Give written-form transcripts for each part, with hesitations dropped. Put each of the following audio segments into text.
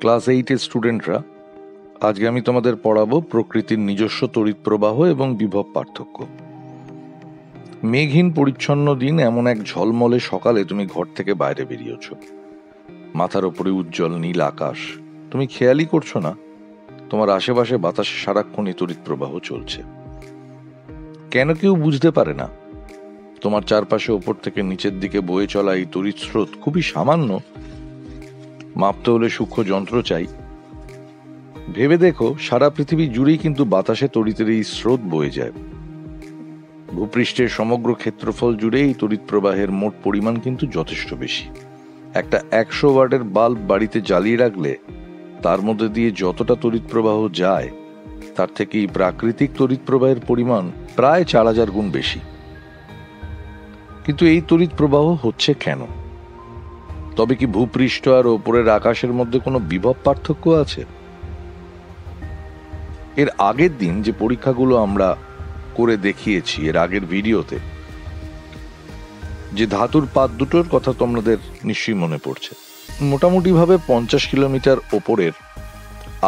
Class 8-এর স্টুডেন্টরা, আজকে আমি তোমাদের পড়াবো প্রকৃতির নিজস্ব তড়িৎ প্রবাহ এবং বিভব পার্থক্য। মেঘহীন পরিচ্ছন্ন দিন, এমন এক ঝলমলে সকালে তুমি ঘর থেকে বাইরে বেরিয়েছ। মাথার ওপরে উজ্জ্বল নীল আকাশ। তুমি খেয়ালই করছো না তোমার আশেপাশে বাতাসে সারাক্ষণই তড়িৎ প্রবাহ চলছে। কেন কেউ বুঝতে পারে না তোমার চারপাশে ওপর থেকে নিচের দিকে বয়ে চলা এই তড়িৎ স্রোত খুবই সামান্য, মাপতে হলে সূক্ষ্ম যন্ত্র চাই। ভেবে দেখো, সারা পৃথিবী জুড়েই কিন্তু বাতাসে তড়িতের এই স্রোত বয়ে যায়। ভূপৃষ্ঠের সমগ্র ক্ষেত্রফল জুড়ে এই তড়িৎ প্রবাহের মোট পরিমাণ কিন্তু যথেষ্ট বেশি। একটা 100 ওয়াটের বাল্ব বাড়িতে জ্বালিয়ে রাখলে তার মধ্যে দিয়ে যতটা তড়িৎ প্রবাহ যায়, তার থেকে এই প্রাকৃতিক তড়িৎ প্রবাহের পরিমাণ প্রায় 4000 গুণ বেশি। কিন্তু এই তড়িৎ প্রবাহ হচ্ছে কেন? তবে কি ভূপৃষ্ঠ আর ওপরের আকাশের মধ্যে কোনো বিভব পার্থক্য আছে? এর আগের দিন যে পরীক্ষাগুলো আমরা করে দেখিয়েছি, এর আগের ভিডিওতে, যে ধাতুর পাত দুটোর কথা তোমাদের নিশ্চয়ই মনে পড়ছে। মোটামুটি ভাবে 50 কিলোমিটার ওপরের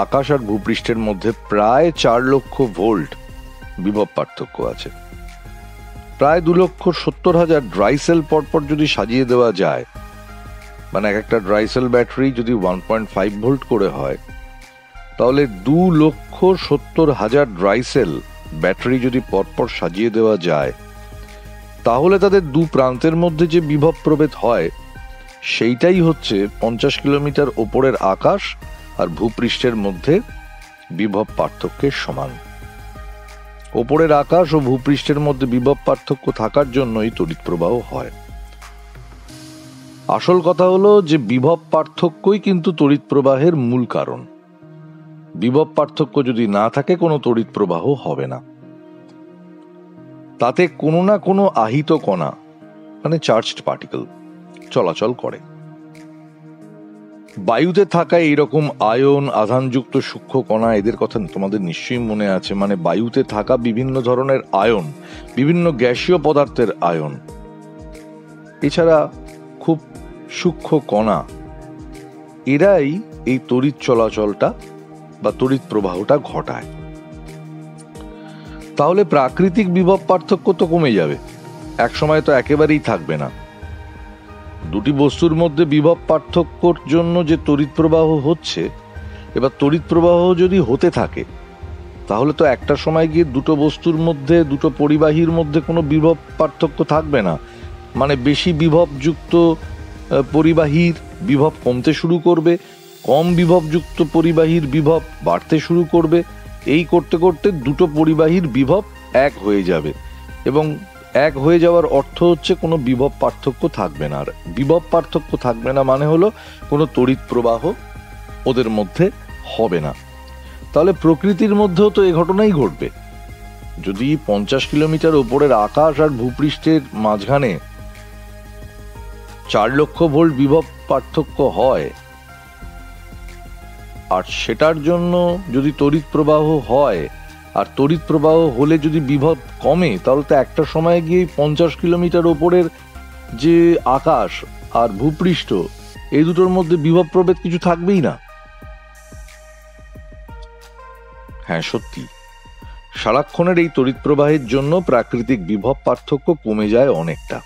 আকাশ আর ভূপৃষ্ঠের মধ্যে প্রায় 4 লক্ষ ভোল্ট বিভব পার্থক্য আছে। প্রায় 2,70,000 ড্রাই সেল পরপর যদি সাজিয়ে দেওয়া যায়, মানে একটা ড্রাই সেল ব্যাটারি যদি 1.5 ভোল্ট করে হয়, তাহলে 2,70,000 ড্রাই সেল ব্যাটারি যদি পরপর সাজিয়ে দেওয়া যায়, তাহলে তাদের দু প্রান্তের মধ্যে যে বিভব প্রভেদ হয়, সেইটাই হচ্ছে 50 কিলোমিটার ওপরের আকাশ আর ভূপৃষ্ঠের মধ্যে বিভব পার্থক্যের সমান। ওপরের আকাশ ও ভূপৃষ্ঠের মধ্যে বিভব পার্থক্য থাকার জন্যই তড়িৎ প্রবাহ হয়। আসল কথা হলো যে বিভব পার্থক্যই কিন্তু তড়িৎ প্রবাহের মূল কারণ। বিভব পার্থক্য যদি না থাকে, কোনো তড়িৎ প্রবাহ হবে না। তাতে কোনো না কোনো আহিত কণা, মানে চার্জড পার্টিকেল, চলাচল করে। বায়ুতে থাকা এইরকম আয়ন, আধানযুক্ত সূক্ষ্ম কণা, এদের কথা তোমাদের নিশ্চয়ই মনে আছে। মানে বায়ুতে থাকা বিভিন্ন ধরনের আয়ন, বিভিন্ন গ্যাসীয় পদার্থের আয়ন, এছাড়া খুব সূক্ষ্ম কণা, এরাই এই তড়িৎ চলাচলটা বা তড়িৎ প্রবাহটা ঘটায়। তাহলে প্রাকৃতিক বিভব পার্থক্য তো কমে যাবে, একসময় তো একেবারেই থাকবে না। দুটি বস্তুর মধ্যে বিভব পার্থক্যর জন্য যে তড়িৎ প্রবাহ হচ্ছে, এবার তড়িৎ প্রবাহ যদি হতে থাকে, তাহলে তো একটা সময় গিয়ে দুটো বস্তুর মধ্যে, দুটো পরিবাহীর মধ্যে কোনো বিভব পার্থক্য থাকবে না। মানে বেশি বিভবযুক্ত পরিবাহীর বিভব কমতে শুরু করবে, কম বিভবযুক্ত পরিবাহীর বিভব বাড়তে শুরু করবে। এই করতে করতে দুটো পরিবাহীর বিভব এক হয়ে যাবে, এবং এক হয়ে যাওয়ার অর্থ হচ্ছে কোনো বিভব পার্থক্য থাকবে না। আর বিভব পার্থক্য থাকবে না মানে হলো কোনো তড়িৎ প্রবাহ ওদের মধ্যে হবে না। তাহলে প্রকৃতির মধ্যেও তো এ ঘটনাই ঘটবে। যদি 50 কিলোমিটার উপরের আকাশ আর ভূপৃষ্ঠের মাঝখানে 4 লক্ষ ভোল্ট বিভব পার্থক্য হয়, আর সেটার জন্য যদি তড়িৎ প্রবাহ হয়, আর তড়িৎ প্রবাহ হলে যদি বিভব কমে, তাহলে তো একটা সময় গিয়ে 50 কিলোমিটার ওপরের যে আকাশ আর ভূপৃষ্ঠ, এই দুটোর মধ্যে বিভব প্রভেদ কিছু থাকবেই না। হ্যাঁ, সত্যি, সারাক্ষণের এই তড়িৎ প্রবাহের জন্য প্রাকৃতিক বিভব পার্থক্য কমে যায় অনেকটা।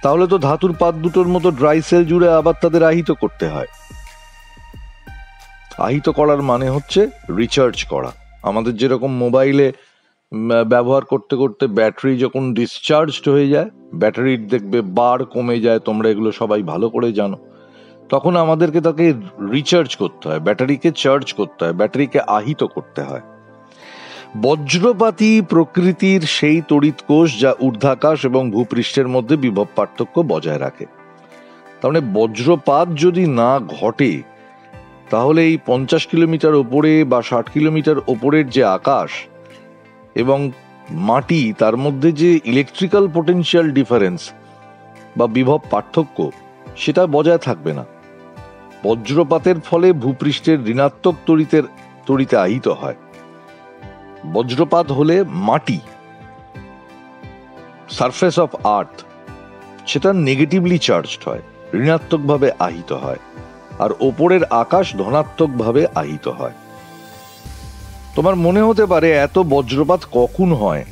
তাহলে তো ধাতুর পাত দুটোর মতো ড্রাই সেল জুড়ে আবার তাদের আহিত করতে হয়। আহিত করার মানে হচ্ছে রিচার্জ করা। আমাদের যেরকম মোবাইলে ব্যবহার করতে করতে ব্যাটারি যখন ডিসচার্জড হয়ে যায়, ব্যাটারির দেখবে বার কমে যায়, তোমরা এগুলো সবাই ভালো করে জানো, তখন আমাদেরকে তাকে রিচার্জ করতে হয়, ব্যাটারিকে চার্জ করতে হয়, ব্যাটারিকে আহিত করতে হয়। বজ্রপাতী প্রকৃতির সেই তড়িৎ কোষ যা ঊর্ধ্বাকাশ এবং ভূপৃষ্ঠের মধ্যে বিভব পার্থক্য বজায় রাখে। তাহলে বজ্রপাত যদি না ঘটে, তাহলে এই 50 কিলোমিটার ওপরে বা 60 কিলোমিটার ওপরের যে আকাশ এবং মাটি, তার মধ্যে যে ইলেকট্রিক্যাল পোটেনশিয়াল ডিফারেন্স বা বিভব পার্থক্য, সেটা বজায় থাকবে না। বজ্রপাতের ফলে ভূপৃষ্ঠের ঋণাত্মক তড়িতে আহিত হয়। বজ্রপাত হলে মাটি, সারফেস অফ আর্থ, সেটা নেগেটিভলি চার্জড হয়, ঋণাত্মকভাবে আহিত হয়। আর ওপরের আকাশ ধনাত্মকভাবে আহিত হয়। তোমার মনে হতে পারে এত বজ্রপাত কখন হয়?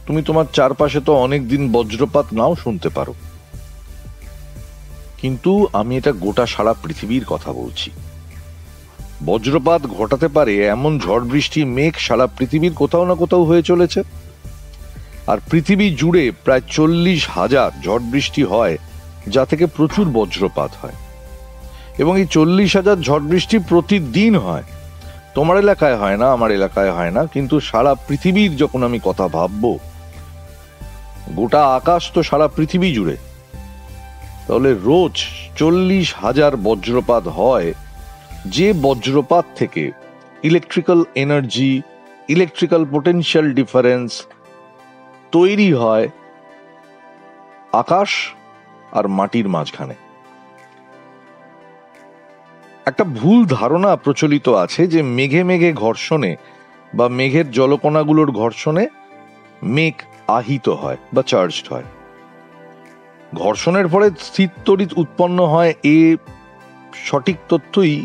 তুমি তোমার চারপাশে তো অনেকদিন বজ্রপাত নাও শুনতে পারো, কিন্তু আমি এটা গোটা সারা পৃথিবীর কথা বলছি। বজ্রপাত ঘটাতে পারে এমন ঝড় বৃষ্টি মেঘ সারা পৃথিবীর কোথাও না কোথাও হয়ে চলেছে। আর পৃথিবী জুড়ে প্রায় 40,000 ঝড় বৃষ্টি হয়, যা থেকে প্রচুর বজ্রপাত হয়। এবং এই 40,000 ঝড় বৃষ্টি প্রতিদিন হয়। তোমার এলাকায় হয় না, আমার এলাকায় হয় না, কিন্তু সারা পৃথিবীর যখন আমি কথা ভাববো, গোটা আকাশ তো সারা পৃথিবী জুড়ে, তাহলে রোজ 40,000 বজ্রপাত হয়। যে বজ্রপাত থেকে electrical energy, electrical potential difference তৈরি হয় আকাশ আর মাটির মাঝখানে। একটা ভুল ধারণা প্রচলিত আছে যে মেঘে মেঘে ঘর্ষণে বা মেঘের জলকণাগুলোর ঘর্ষণে মেঘ আহিত হয় বা চার্জড হয়। ঘর্ষণের ফলে স্থির তড়িৎ উৎপন্ন হয়, এ সঠিক তথ্যই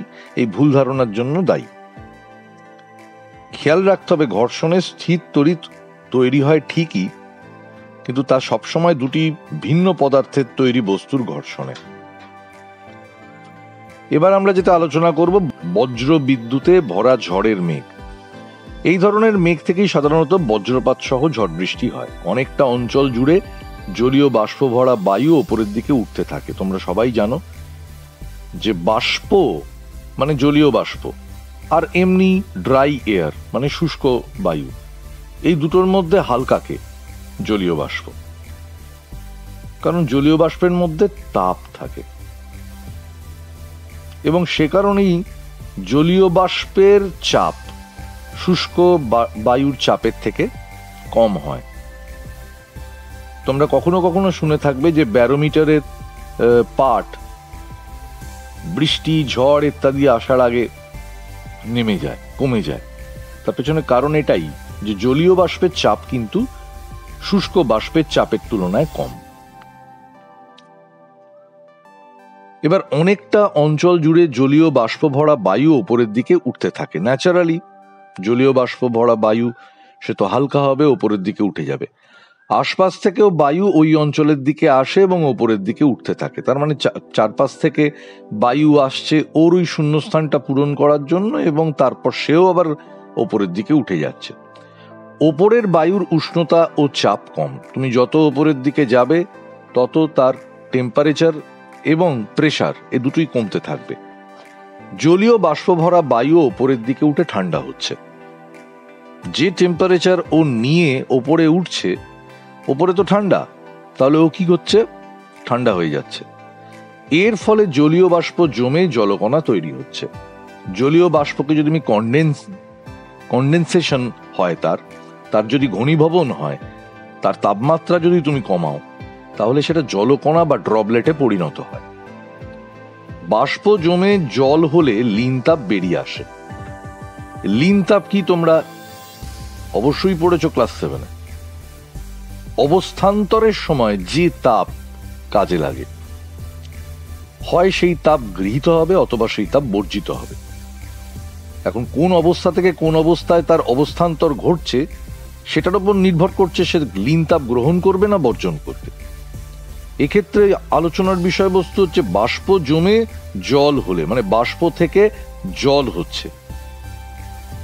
এই ভুল ধারণার জন্য দায়ী। খেয়াল রাখতে হবে, ঘর্ষণে স্থির তড়িৎ তৈরি হয় ঠিকই, কিন্তু তা সবসময় দুটি ভিন্ন পদার্থের তৈরি বস্তুর ঘর্ষণে। এবার আমরা যেটা আলোচনা করব, বজ্র বিদ্যুতে ভরা ঝড়ের মেঘ। এই ধরনের মেঘ থেকেই সাধারণত বজ্রপাত সহ ঝড় বৃষ্টি হয়। অনেকটা অঞ্চল জুড়ে জলীয় বাষ্প ভরা বায়ু ওপরের দিকে উঠতে থাকে। তোমরা সবাই জানো যে বাষ্প মানে জলীয় বাষ্প, আর এমনি ড্রাই এয়ার মানে শুষ্ক বায়ু, এই দুটোর মধ্যে হালকাকে জলীয় বাষ্প, কারণ জলীয় বাষ্পের মধ্যে তাপ থাকে এবং সে কারণেই জলীয় বাষ্পের চাপ শুষ্ক বায়ুর চাপের থেকে কম হয়। তোমরা কখনো কখনো শুনে থাকবে যে ব্যারোমিটারের পাঠ বৃষ্টি, ঝড় ইত্যাদি আসার আগে নেমে যায়, কমে যায়। তার পেছনে কারণ এটাই যে জলীয় বাষ্পের চাপ কিন্তু শুষ্ক বাষ্পের চাপের তুলনায় কম। এবার অনেকটা অঞ্চল জুড়ে জলীয় বাষ্প ভরা বায়ু ওপরের দিকে উঠতে থাকে। ন্যাচারালি জলীয় বাষ্প ভরা বায়ু সে তো হালকা হবে, ওপরের দিকে উঠে যাবে। আশপাশ থেকেও বায়ু ওই অঞ্চলের দিকে আসে এবং ওপরের দিকে উঠতে থাকে। তার মানে চারপাশ থেকে বায়ু আসছে ওর ওই শূন্যস্থানটা পূরণ করার জন্য, এবং তারপর সেও আবার ওপরের দিকে উঠে যাচ্ছে। ওপরের বায়ুর উষ্ণতা ও চাপ কম। তুমি যত ওপরের দিকে যাবে তত তার টেম্পারেচার এবং প্রেসার এ দুটোই কমতে থাকবে। জলীয় বাষ্প ভরা বায়ু ওপরের দিকে উঠে ঠান্ডা হচ্ছে। যে টেম্পারেচার ও নিয়ে ওপরে উঠছে, ওপরে তো ঠান্ডা, তাহলে ও কি করছে? ঠান্ডা হয়ে যাচ্ছে। এর ফলে জলীয় বাষ্প জমে জলকণা তৈরি হচ্ছে। জলীয় বাষ্পকে যদি তুমি কন্ডেনসেশন হয়, তার যদি ঘনীভবন হয়, তার তাপমাত্রা যদি তুমি কমাও, তাহলে সেটা জলকণা বা ড্রপলেটে পরিণত হয়। বাষ্প জমে জল হলে লিন তাপ বেরিয়ে আসে। লিন তাপ কি তোমরা অবশ্যই পড়েছো ক্লাস 7-এ। অবস্থান্তরের সময় যে তাপ কাজে লাগে, হয় সেই তাপ গৃহীত হবে অথবা সেই তাপ বর্জিত হবে। এখন কোন অবস্থা থেকে কোন অবস্থায় তার অবস্থান্তর ঘটছে সেটার উপর নির্ভর করছে সে লিন তাপ গ্রহণ করবে না বর্জন করবে। এক্ষেত্রে আলোচনার বিষয়বস্তু হচ্ছে বাষ্প জমে জল হলে, মানে বাষ্প থেকে জল হচ্ছে,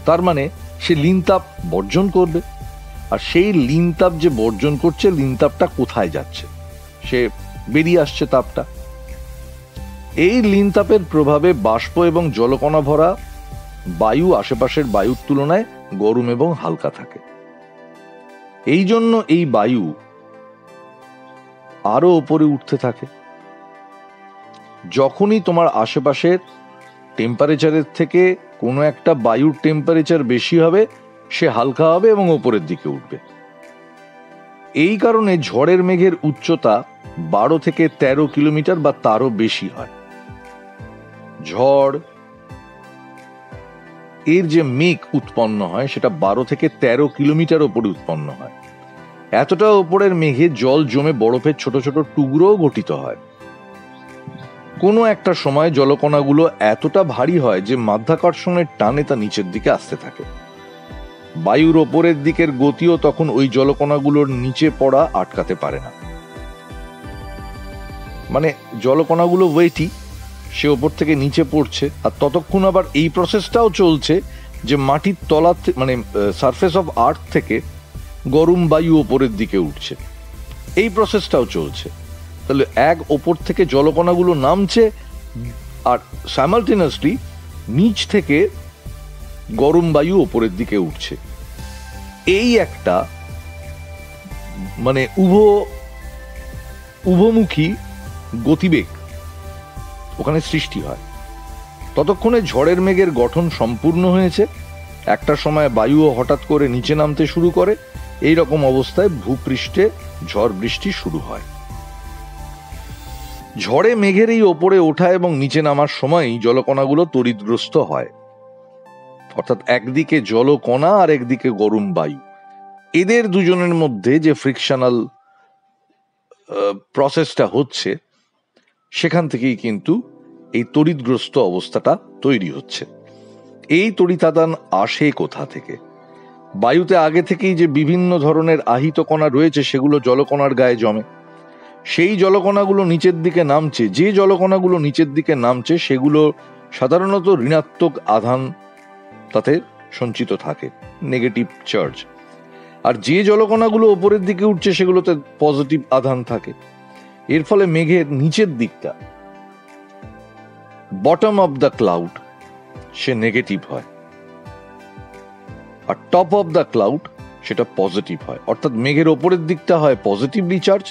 তার মানে সে লিন তাপ বর্জন করবে। আর সেই লিন তাপ যে বর্জন করছে, লিন তাপটা কোথায় যাচ্ছে? সে বেরিয়ে আসছে তাপটা। এই লিন তাপের প্রভাবে বাষ্প এবং জলকণা ভরা বায়ু আশেপাশের বায়ুর তুলনায় গরম এবং হালকা থাকে। এই জন্য এই বায়ু আরো উপরে উঠতে থাকে। যখনই তোমার আশেপাশের টেম্পারেচারের থেকে কোনো একটা বায়ুর টেম্পারেচার বেশি হবে, সে হালকা হবে এবং ওপরের দিকে উঠবে। এই কারণে ঝড়ের মেঘের উচ্চতা 12 থেকে 13 কিলোমিটার বা তারও বেশি হয়। ঝড় এর যে মেঘ উৎপন্ন হয় সেটা 12 থেকে 13 কিলোমিটার ওপরে উৎপন্ন হয়। এতটা ওপরের মেঘে জল জমে বরফের ছোট ছোট টুকরোও গঠিত হয়। কোনো একটা সময় জলকণাগুলো এতটা ভারী হয় যে মাধ্যাকর্ষণের টানে তা নিচের দিকে আসতে থাকে। বায়ুর ওপরের দিকের গতিও তখন ওই জলকণাগুলোর নিচে পড়া আটকাতে পারে না। মানে জলকণাগুলো ওয়েটি, সে ওপর থেকে নিচে পড়ছে, আর ততক্ষণ আবার এই প্রসেসটাও চলছে যে মাটির তলা মানে সারফেস অফ আর্থ থেকে গরম বায়ু ওপরের দিকে উঠছে, এই প্রসেসটাও চলছে। তাহলে এক ওপর থেকে জলকণাগুলো নামছে আর সাইমালটেনিয়াসলি নিচ থেকে গরম বায়ু ওপরের দিকে উঠছে। এই একটা মানে উভমুখী গতিবেগ ওখানে সৃষ্টি হয়। ততক্ষণে ঝড়ের মেঘের গঠন সম্পূর্ণ হয়েছে। একটা সময় বায়ুও হঠাৎ করে নিচে নামতে শুরু করে। এই রকম অবস্থায় ভূপৃষ্ঠে ঝড় বৃষ্টি শুরু হয়। ঝড়ে মেঘের এই ওপরে ওঠা এবং নিচে নামার সময়ই জলকণাগুলো তড়িৎগ্রস্ত হয়। অর্থাৎ একদিকে জলকণা আর একদিকে গরম বায়ু, এদের দুজনের মধ্যে যে ফ্রিকশনাল প্রসেসটা হচ্ছে, সেখান থেকেই কিন্তু এই তড়িৎগ্রস্ত অবস্থাটা তৈরি হচ্ছে। এই তড়িতাদান আসে কোথা থেকে? বায়ুতে আগে থেকেই যে বিভিন্ন ধরনের আহিত কণা রয়েছে সেগুলো জলকণার গায়ে জমে। সেই জলকণাগুলো নিচের দিকে নামছে। যে জলকণাগুলো নিচের দিকে নামছে সেগুলো সাধারণত ঋণাত্মক আধান তাতে সঞ্চিত থাকে, নেগেটিভ চার্জ। আর যে জলকণাগুলো ওপরের দিকে উঠছে সেগুলোতে পজিটিভ আধান থাকে। এর ফলে মেঘের নিচের দিকটা, bottom of the cloud, say negative হয়, আর টপ অফ দ্য ক্লাউড সেটা পজিটিভ হয়। অর্থাৎ মেঘের ওপরের দিকটা হয় পজিটিভলি চার্জ,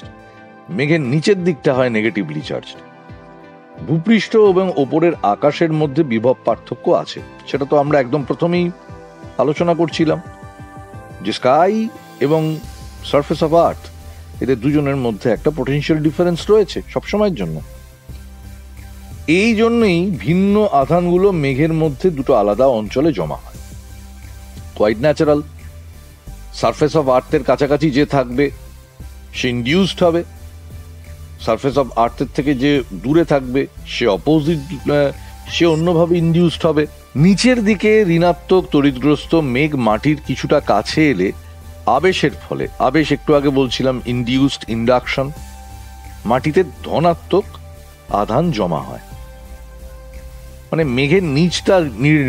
মেঘের নিচের দিকটা হয় নেগেটিভলি চার্জ। ভূপৃষ্ঠ এবং ওপরের আকাশের মধ্যে বিভব পার্থক্য আছে, সেটা তো আমরা একদম প্রথমেই আলোচনা করছিলাম যে স্কাই এবং সারফেস অফ আর্থ, এদের দুজনের মধ্যে একটা পোটেনশিয়াল ডিফারেন্স রয়েছে সবসময়ের জন্য। এই জন্যই ভিন্ন আধানগুলো মেঘের মধ্যে দুটো আলাদা অঞ্চলে জমা হয়। Quite natural. সারফেস অফ আর্থের কাছাকাছি যে থাকবে সে ইনডিউসড হবে, সারফেস অফ আর্থের থেকে যে দূরে থাকবে সে অপোজিট, সে অন্যভাবে ইনডিউসড হবে। নিচের দিকে ঋণাত্মক তড়িৎগ্রস্ত মেঘ মাটির কিছুটা কাছে এলে আবেশের ফলে, আবেশ একটু আগে বলছিলাম ইনডিউসড ইন্ডাকশন, মাটিতে ধনাত্মক আধান জমা হয়। মানে মেঘের নিচটা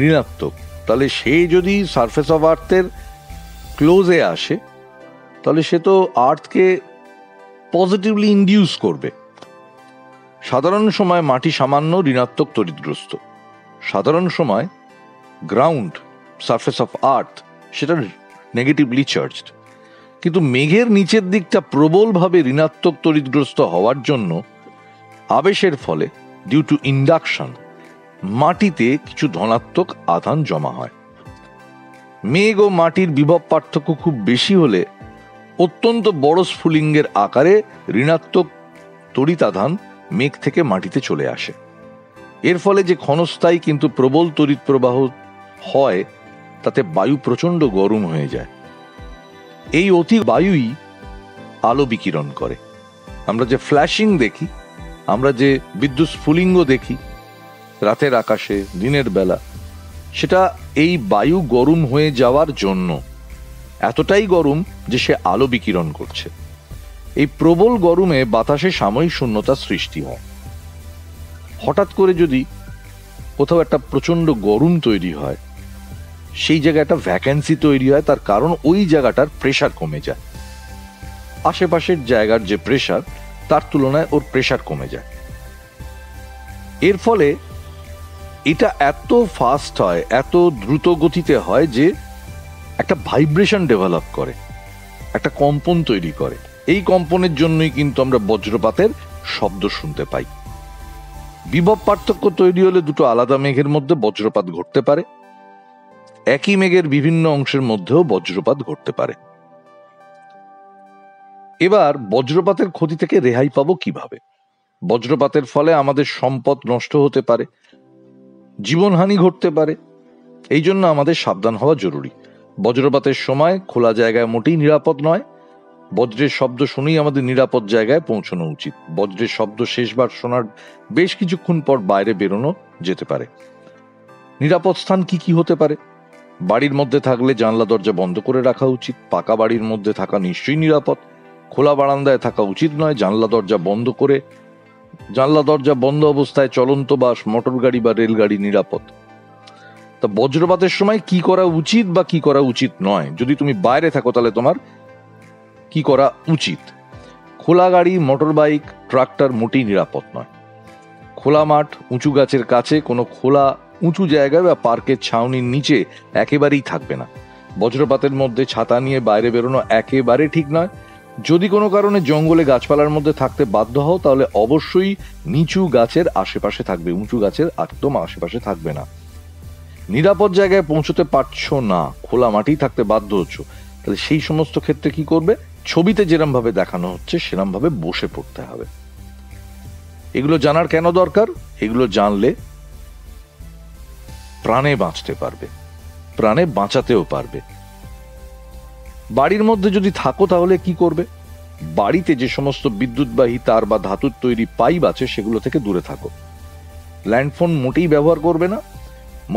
ঋণাত্মক, তাহলে সে যদি সারফেস অফ আর্থের ক্লোজে আসে তাহলে সে তো আর্থকে পজিটিভলি ইনডিউস করবে। সাধারণ সময় মাটি সামান্য ঋণাত্মক তড়িৎগ্রস্ত, সাধারণ সময় গ্রাউন্ড, সারফেস অফ আর্থ, সেটা নেগেটিভলি চার্জড। কিন্তু মেঘের নিচের দিকটা প্রবলভাবে ঋণাত্মক তড়িৎগ্রস্ত হওয়ার জন্য আবেশের ফলে, ডিউ টু ইন্ডাকশন, মাটিতে কিছু ধনাত্মক আধান জমা হয়। মেঘ ও মাটির বিভব পার্থক্য খুব বেশি হলে অত্যন্ত বড় স্ফুলিঙ্গের আকারে ঋণাত্মক তড়িৎ আধান মেঘ থেকে মাটিতে চলে আসে। এর ফলে যে ক্ষণস্থায়ী কিন্তু প্রবল তড়িৎ প্রবাহ হয় তাতে বায়ু প্রচন্ড গরম হয়ে যায়। এই অতি বায়ুই আলো বিকিরণ করে। আমরা যে ফ্ল্যাশিং দেখি, আমরা যে বিদ্যুৎ স্ফুলিঙ্গ দেখি রাতের আকাশে দিনের বেলা, সেটা এই বায়ু গরম হয়ে যাওয়ার জন্য, এতটাই গরম যে সে আলো বিকিরণ করছে। এই প্রবল গরমে বাতাসে সাময়িক শূন্যতা সৃষ্টি হয়। হঠাৎ করে যদি কোথাও একটা প্রচন্ড গরম তৈরি হয়, সেই জায়গায় একটা ভ্যাকেন্সি তৈরি হয়, তার কারণ ওই জায়গাটার প্রেসার কমে যায়। আশেপাশের জায়গার যে প্রেসার তার তুলনায় ওর প্রেসার কমে যায়। এর ফলে এটা এত ফাস্ট হয়, এত দ্রুত গতিতে হয় যে একটা ভাইব্রেশন ডেভেলপ করে, একটা কম্পন তৈরি করে। এই কম্পনের জন্যই কিন্তু আমরা বজ্রপাতের শব্দ শুনতে পাই। বিভব পার্থক্য তৈরি হলে দুটো আলাদা মেঘের মধ্যে বজ্রপাত ঘটতে পারে, একই মেঘের বিভিন্ন অংশের মধ্যেও বজ্রপাত ঘটতে পারে। এবার বজ্রপাতের ক্ষতি থেকে রেহাই পাবো কিভাবে? বজ্রপাতের ফলে আমাদের সম্পদ নষ্ট হতে পারে, জীবনহানি ঘটতে পারে। এই জন্য আমাদের সাবধান হওয়া জরুরি। বজ্রপাতের সময় খোলা জায়গায় মোটেই নিরাপদ নয়। বজ্রের শব্দ শুনেই আমাদের নিরাপদ জায়গায় পৌঁছানো উচিত। বজ্রের শব্দ শেষবার শোনার বেশ কিছুক্ষণ পর বাইরে বেরোনো যেতে পারে। নিরাপদ স্থান কি কি হতে পারে? বাড়ির মধ্যে থাকলে জানলা দরজা বন্ধ করে রাখা উচিত। পাকা বাড়ির মধ্যে থাকা নিশ্চয়ই নিরাপদ। খোলা বারান্দায় থাকা উচিত নয়। জানলা দরজা বন্ধ অবস্থায় চলন্ত বাস, মোটর গাড়ি বা রেলগাড়ি নিরাপদ। তা বজ্রপাতের সময় কি করা উচিত বা কি করা উচিত নয়, যদি তুমি বাইরে থাকো তাহলে তোমার কি করা উচিত? খোলা গাড়ি, মোটর বাইক, ট্রাক্টর মোটেই নিরাপদ নয়। খোলা মাঠ, উঁচু গাছের কাছে, কোনো খোলা উঁচু জায়গায় বা পার্কের ছাউনির নিচে একেবারেই থাকবে না। বজ্রপাতের মধ্যে ছাতা নিয়ে বাইরে বেরোনো একেবারে ঠিক নয়। যদি কোনো কারণে জঙ্গলে গাছপালার মধ্যে থাকতে বাধ্য হও তাহলে অবশ্যই নিচু গাছের আশেপাশে থাকবে, উঁচু গাছের একদম আশেপাশে থাকবে না। নিরাপদ জায়গায় পৌঁছতে পারছো না, খোলা মাঠেই থাকতে বাধ্য হচ্ছ, তাহলে সেই সমস্ত ক্ষেত্রে কি করবে? ছবিতে যেরম ভাবে দেখানো হচ্ছে সেরম ভাবে বসে পড়তে হবে। এগুলো জানার কেন দরকার? এগুলো জানলে প্রাণে বাঁচতে পারবে, প্রাণে বাঁচাতেও পারবে। বাড়ির মধ্যে যদি থাকো তাহলে কি করবে? বাড়িতে যে সমস্ত বিদ্যুৎবাহী তার বা ধাতুর তৈরি পাইপ আছে সেগুলো থেকে দূরে থাকো। ল্যান্ডফোন মোটেই ব্যবহার করবে না।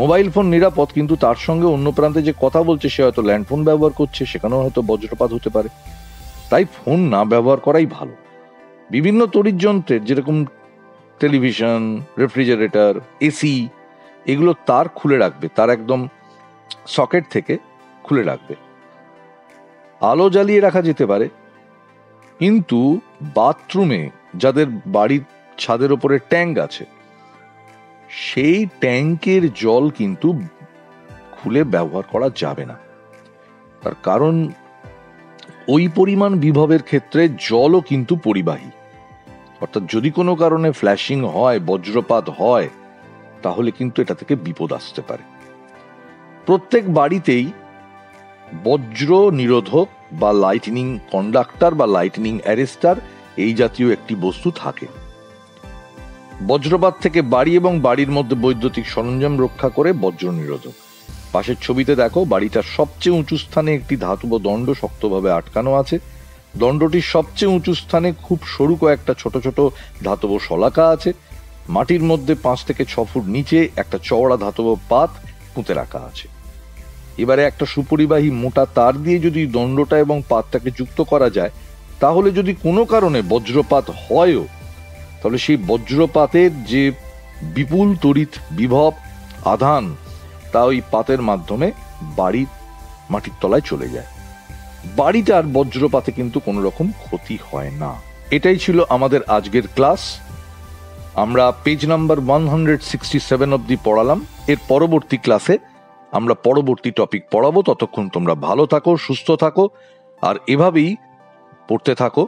মোবাইল ফোন নিরাপদ, কিন্তু তার সঙ্গে অন্য প্রান্তে যে কথা বলছে সে হয়তো ল্যান্ডফোন ব্যবহার করছে, সেখানেও হয়তো বজ্রপাত হতে পারে। তাই ফোন না ব্যবহার করাই ভালো। বিভিন্ন তড়িৎ যন্ত্রের যেরকম টেলিভিশন, রেফ্রিজারেটর, এসি, এগুলো তার খুলে রাখবে, তার একদম সকেট থেকে খুলে রাখবে। আলো জ্বালিয়ে রাখা যেতে পারে, কিন্তু বাথরুমে যাদের বাড়ির ছাদের উপরে ট্যাঙ্ক আছে সেই ট্যাঙ্কের জল কিন্তু খুলে ব্যবহার করা যাবে না। তার কারণ ওই পরিমাণ বিভবের ক্ষেত্রে জলও কিন্তু পরিবাহী, অর্থাৎ যদি কোনো কারণে ফ্ল্যাশিং হয়, বজ্রপাত হয়, তাহলে কিন্তু এটা থেকে বিপদ আসতে পারে। প্রত্যেক বাড়িতেই বজ্র নিরোধক বা লাইটনিং কন্ডাক্টর বা লাইটনিং অ্যারেস্টার এই জাতীয় একটি বস্তু থাকে। বজ্রপাত থেকে বাড়ি এবং বাড়ির মধ্যে বৈদ্যুতিক সরঞ্জাম রক্ষা করে বজ্র নিরোধক। পাশের ছবিতে দেখো, বাড়িটার সবচেয়ে উঁচু স্থানে একটি ধাতব দণ্ড শক্তভাবে আটকানো আছে। দণ্ডটির সবচেয়ে উঁচু স্থানে খুব সরু কয়েকটা ছোট ছোট ধাতব শলাকা আছে। মাটির মধ্যে 5 থেকে 6 ফুট নিচে একটা চওড়া ধাতব পাত পুঁতে রাখা আছে। এবারে একটা সুপরিবাহী মোটা তার দিয়ে যদি দণ্ডটা এবং পাতটাকে যুক্ত করা যায়, তাহলে যদি কোনো কারণে বজ্রপাত হয়ও, তাহলে সেই বজ্রপাতের যে বিপুল তড়িৎ বিভব আধান তা ওই পাতের মাধ্যমে বাড়ির মাটির তলায় চলে যায়। বাড়িটার বজ্রপাতে কিন্তু কোনো রকম ক্ষতি হয় না। এটাই ছিল আমাদের আজকের ক্লাস। আমরা পেজ নাম্বার 167 অব্দি পড়ালাম। এর পরবর্তী ক্লাসে আমরা পরবর্তী টপিক পড়াবো। ততক্ষণ তোমরা ভালো থাকো, সুস্থ থাকো, আর এভাবেই পড়তে থাকো।